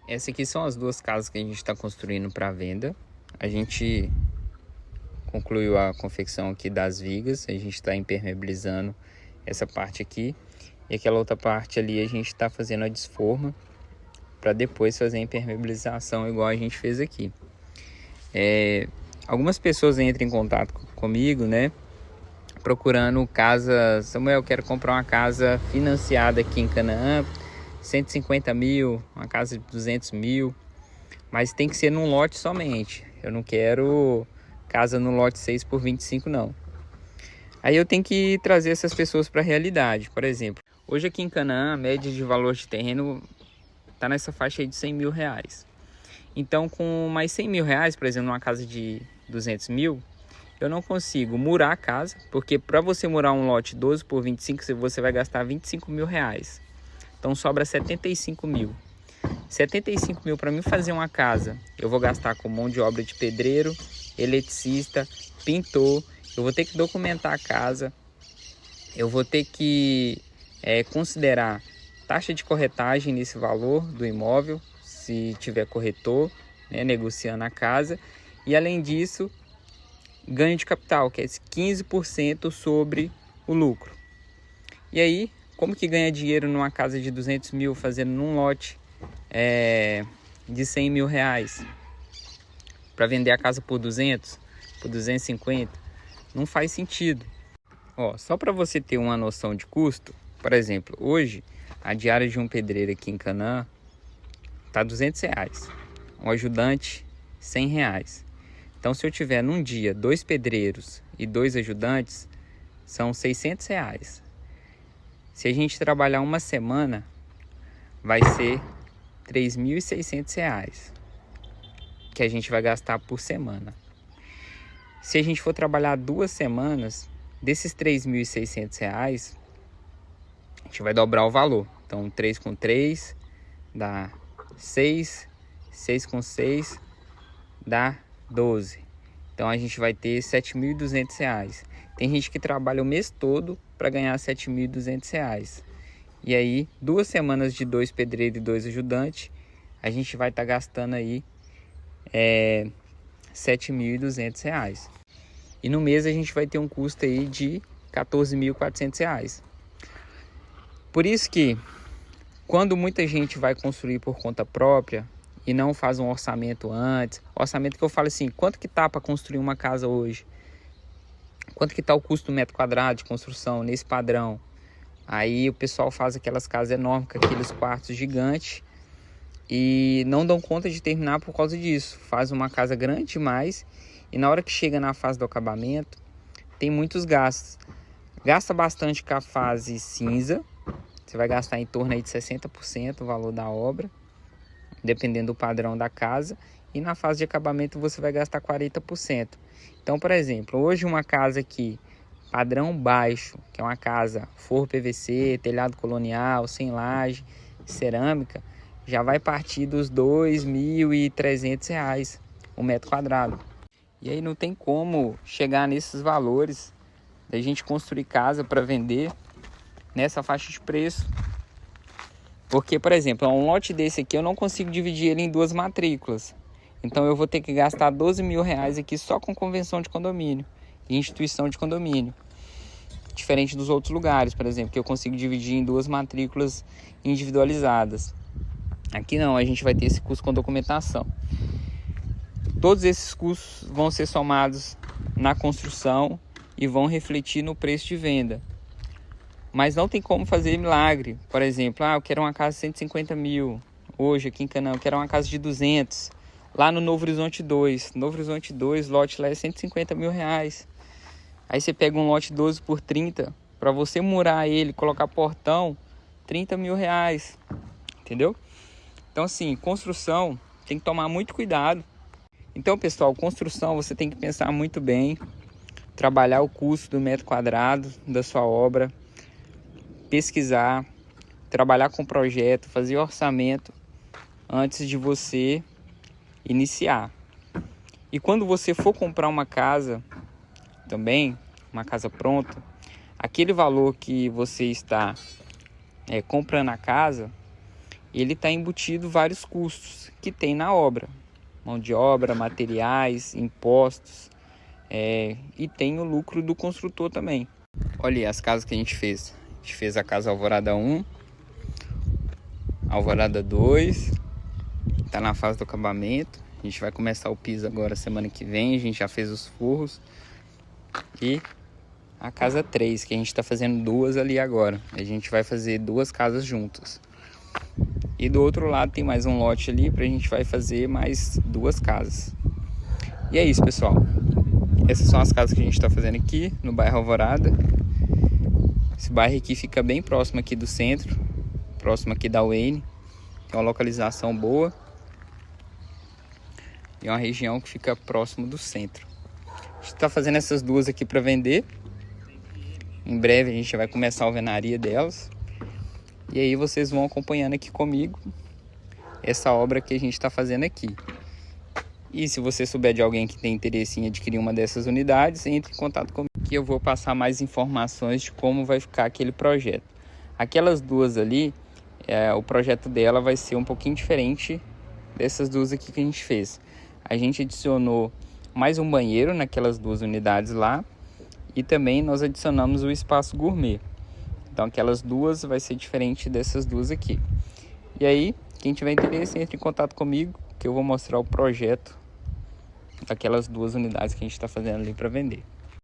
Essas aqui são as duas casas que a gente está construindo para venda. A gente concluiu a confecção aqui das vigas, a gente está impermeabilizando essa parte aqui. E aquela outra parte ali a gente está fazendo a desforma para depois fazer a impermeabilização igual a gente fez aqui. Algumas pessoas entram em contato comigo, né? Procurando casa. Samuel, eu quero comprar uma casa financiada aqui em Canaã, 150 mil, uma casa de 200 mil, mas tem que ser num lote somente. Eu não quero casa no lote 6 por 25 não. Aí eu tenho que trazer essas pessoas para a realidade. Por exemplo, hoje aqui em Canaã, a média de valor de terreno tá nessa faixa aí de 100 mil reais. Então, com mais 100 mil reais, por exemplo, numa casa de 200 mil, eu não consigo murar a casa, porque para você murar um lote 12 por 25, você vai gastar 25 mil reais. Então sobra 75 mil. 75 mil para mim fazer uma casa, eu vou gastar com mão de obra de pedreiro, eletricista, pintor. Eu vou ter que documentar a casa. Eu vou ter que considerar taxa de corretagem nesse valor do imóvel, se tiver corretor, né, negociando a casa. E além disso, ganho de capital, que é esse 15% sobre o lucro. E aí, como que ganha dinheiro numa casa de 200 mil fazendo num lote de 100 mil reais? Para vender a casa por 200, por 250, não faz sentido. Ó, só para você ter uma noção de custo, por exemplo, hoje a diária de um pedreiro aqui em Canaã tá 200 reais. Um ajudante, 100 reais. Então, se eu tiver num dia 2 pedreiros e 2 ajudantes, são 600 reais. Se a gente trabalhar uma semana, vai ser 3.600 reais que a gente vai gastar por semana. Se a gente for trabalhar 2 semanas, desses 3.600 reais, a gente vai dobrar o valor. Então, 3 com 3 dá 6, 6 com 6 dá 12. Então, a gente vai ter 7.200 reais. Tem gente que trabalha o mês todo para ganhar 7.200 reais. E aí, 2 semanas de 2 pedreiros e 2 ajudantes, a gente vai estar gastando aí 7.200 reais. E no mês a gente vai ter um custo aí de 14.400 reais. Por isso que, quando muita gente vai construir por conta própria e não faz um orçamento antes, orçamento que eu falo assim, quanto que tá para construir uma casa hoje? Quanto que tá o custo do metro quadrado de construção nesse padrão? Aí o pessoal faz aquelas casas enormes com aqueles quartos gigantes e não dão conta de terminar por causa disso. Faz uma casa grande demais e na hora que chega na fase do acabamento tem muitos gastos. Gasta bastante com a fase cinza. Você vai gastar em torno aí de 60% o valor da obra, dependendo do padrão da casa. E na fase de acabamento você vai gastar 40%. Então, por exemplo, hoje uma casa aqui, padrão baixo, que é uma casa forro PVC, telhado colonial, sem laje, cerâmica, já vai partir dos R$ 2.300 o metro quadrado. E aí não tem como chegar nesses valores da gente construir casa para vender nessa faixa de preço. Porque, por exemplo, um lote desse aqui eu não consigo dividir ele em 2 matrículas. Então eu vou ter que gastar 12 mil reais aqui só com convenção de condomínio e instituição de condomínio. Diferente dos outros lugares, por exemplo, que eu consigo dividir em 2 matrículas individualizadas. Aqui não, a gente vai ter esse custo com documentação. Todos esses custos vão ser somados na construção e vão refletir no preço de venda. Mas não tem como fazer milagre. Por exemplo, eu quero uma casa de 150 mil. Hoje aqui em Canaã, eu quero uma casa de 200. Lá no Novo Horizonte 2. Novo Horizonte 2, lote lá é 150 mil reais. Aí você pega um lote 12 por 30. Para você murar ele, colocar portão, 30 mil reais. Entendeu? Então assim, construção tem que tomar muito cuidado. Então pessoal, construção você tem que pensar muito bem. Trabalhar o custo do metro quadrado da sua obra. Pesquisar, trabalhar com projeto, fazer orçamento antes de você iniciar. E quando você for comprar uma casa também, uma casa pronta, aquele valor que você está comprando a casa, ele está embutido vários custos que tem na obra. Mão de obra, materiais, impostos, e tem o lucro do construtor também. Olha aí as casas que a gente fez. A gente fez a casa Alvorada 1, Alvorada 2, tá na fase do acabamento. A gente vai começar o piso agora semana que vem, a gente já fez os forros. E a casa 3, que a gente tá fazendo duas ali agora. A gente vai fazer duas casas juntas. E do outro lado tem mais um lote ali pra gente vai fazer mais duas casas. E é isso, pessoal. Essas são as casas que a gente tá fazendo aqui no bairro Alvorada. Esse bairro aqui fica bem próximo aqui do centro, próximo aqui da Wayne. Tem uma localização boa. E é uma região que fica próximo do centro. A gente tá fazendo essas duas aqui para vender. Em breve a gente vai começar a alvenaria delas. E aí vocês vão acompanhando aqui comigo essa obra que a gente está fazendo aqui. E se você souber de alguém que tem interesse em adquirir uma dessas unidades, entre em contato comigo que eu vou passar mais informações de como vai ficar aquele projeto. Aquelas duas ali, o projeto dela vai ser um pouquinho diferente dessas duas aqui que a gente fez. A gente adicionou mais um banheiro naquelas duas unidades lá e também nós adicionamos o espaço gourmet. Então aquelas duas vai ser diferente dessas duas aqui. E aí, quem tiver interesse, entre em contato comigo que eu vou mostrar o projeto daquelas duas unidades que a gente está fazendo ali para vender.